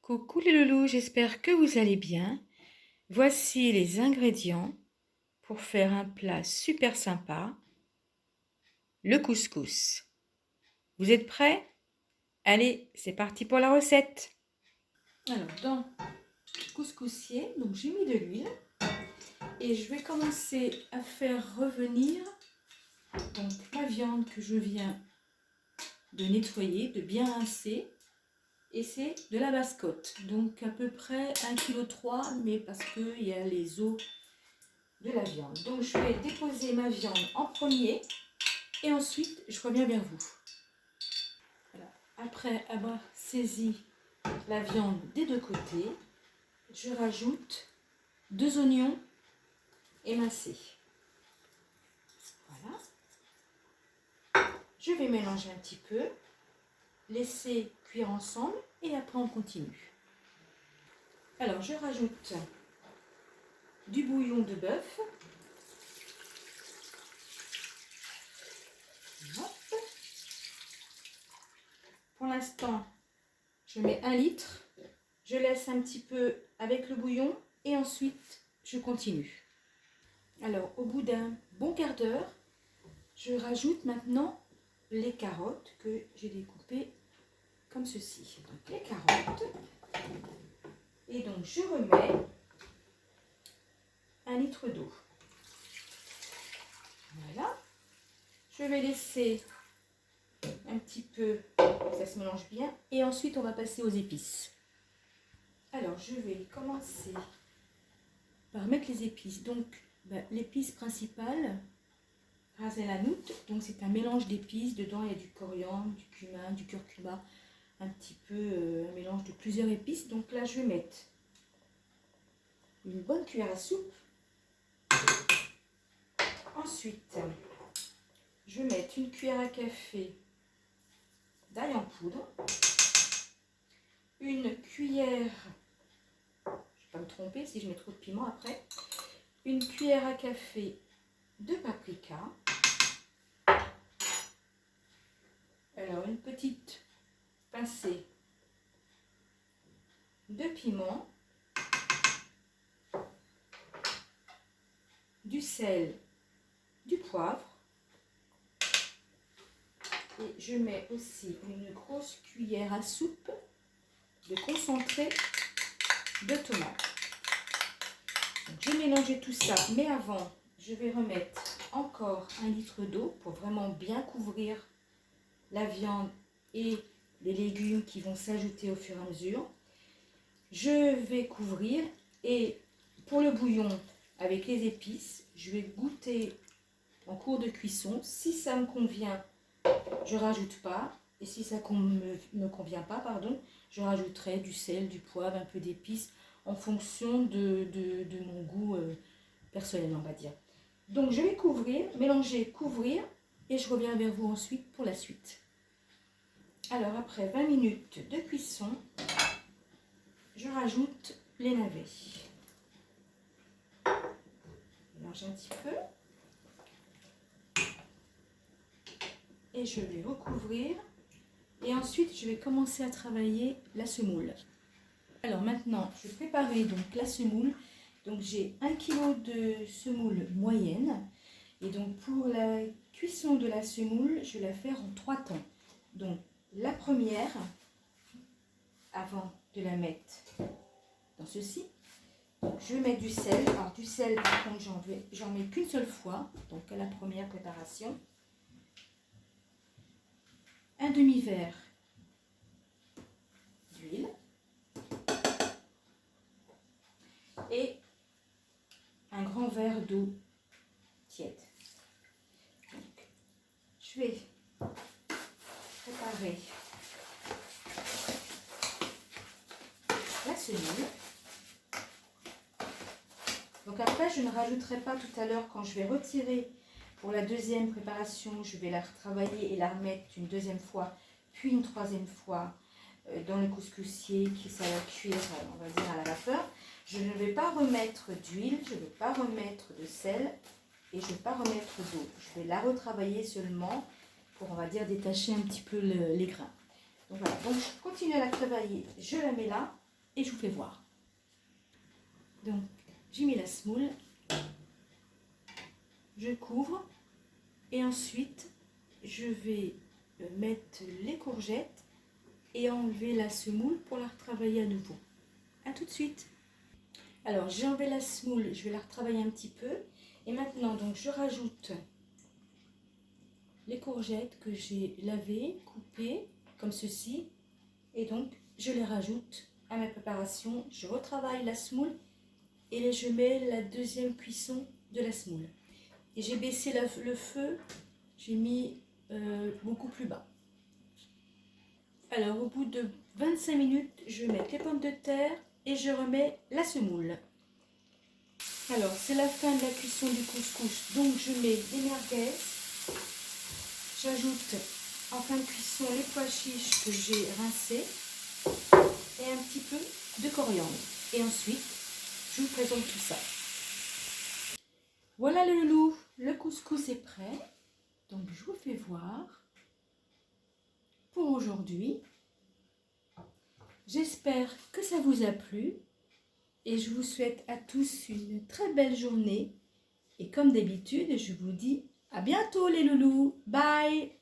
Coucou les loulous, j'espère que vous allez bien. Voici les ingrédients pour faire un plat super sympa, le couscous. Vous êtes prêts? Allez, c'est parti pour la recette. Alors, dans le couscoussier, donc j'ai mis de l'huile et je vais commencer à faire revenir donc la viande que je viens de nettoyer, de bien rincer. Et c'est de la basse-côte, donc à peu près 1,3 kg, mais parce qu'il y a les os de la viande. Donc je vais déposer ma viande en premier et ensuite je reviens vers vous. Voilà. Après avoir saisi la viande des deux côtés, je rajoute 2 oignons émincés. Voilà. Je vais mélanger un petit peu, laisser cuire ensemble et après on continue. Alors je rajoute du bouillon de bœuf. Hop. Pour l'instant, je mets 1 litre. Je laisse un petit peu avec le bouillon et ensuite je continue. Alors au bout d'un bon quart d'heure, je rajoute maintenant les carottes que j'ai découpées comme ceci. Donc les carottes. Et donc je remets 1 litre d'eau. Voilà. Je vais laisser un petit peu, ça se mélange bien. Et ensuite on va passer aux épices. Alors je vais commencer par mettre les épices. Donc l'épice principale, ras el hanout, donc c'est un mélange d'épices. Dedans il y a du coriandre, du cumin, du curcuma, un petit peu un mélange de plusieurs épices. Donc là je vais mettre une bonne cuillère à soupe. Ensuite je vais mettre une cuillère à café d'ail en poudre, une cuillère, je ne vais pas me tromper si je mets trop de piment après, une cuillère à café de paprika. Alors une petite pincée de piment, du sel, du poivre, et je mets aussi une grosse cuillère à soupe de concentré de tomate. Donc, je vais mélanger tout ça, mais avant je vais remettre encore 1 litre d'eau pour vraiment bien couvrir la viande et les légumes qui vont s'ajouter au fur et à mesure. Je vais couvrir et pour le bouillon avec les épices, je vais goûter en cours de cuisson. Si ça me convient, je rajoute pas. Et si ça ne me convient pas, pardon, je rajouterai du sel, du poivre, un peu d'épices en fonction de mon goût personnel, on va dire. Donc je vais couvrir, mélanger, couvrir et je reviens vers vous ensuite pour la suite. Alors après 20 minutes de cuisson, je rajoute les navets. Mélange un petit peu. Et je vais recouvrir. Et ensuite, je vais commencer à travailler la semoule. Alors maintenant, je vais préparer donc la semoule. Donc j'ai 1 kg de semoule moyenne. Et donc pour la cuisson de la semoule, je vais la faire en 3 temps. Donc la première, avant de la mettre dans ceci, donc je vais mettre du sel. Alors du sel, par contre, j'en mets qu'une seule fois, donc à la première préparation. Un demi-verre d'huile et un grand verre d'eau tiède. Donc, je vais préparer la semoule. Donc après, je ne rajouterai pas tout à l'heure quand je vais retirer pour la deuxième préparation, je vais la retravailler et la remettre une deuxième fois, puis une troisième fois dans le couscoussier qui ça va cuire, on va dire, à la vapeur. Je ne vais pas remettre d'huile, je ne vais pas remettre de sel et je ne vais pas remettre d'eau. Je vais la retravailler seulement pour, on va dire, détacher un petit peu les grains. Donc voilà, donc je continue à la travailler, je la mets là et je vous fais voir. Donc, j'ai mis la semoule, je couvre et ensuite je vais mettre les courgettes et enlever la semoule pour la retravailler à nouveau. A tout de suite. Alors, j'ai enlevé la semoule, je vais la retravailler un petit peu. Et maintenant, donc, je rajoute les courgettes que j'ai lavées, coupées, comme ceci. Et donc, je les rajoute à ma préparation. Je retravaille la semoule et je mets la deuxième cuisson de la semoule. Et j'ai baissé le feu, j'ai mis beaucoup plus bas. Alors, au bout de 25 minutes, je mets les pommes de terre et je remets la semoule. Alors, c'est la fin de la cuisson du couscous, donc je mets les merguez. J'ajoute en fin de cuisson les pois chiches que j'ai rincés et un petit peu de coriandre. Et ensuite, je vous présente tout ça. Voilà le loulou, le couscous est prêt. Donc, je vous fais voir pour aujourd'hui. J'espère que ça vous a plu et je vous souhaite à tous une très belle journée. Et comme d'habitude, je vous dis à bientôt les loulous. Bye!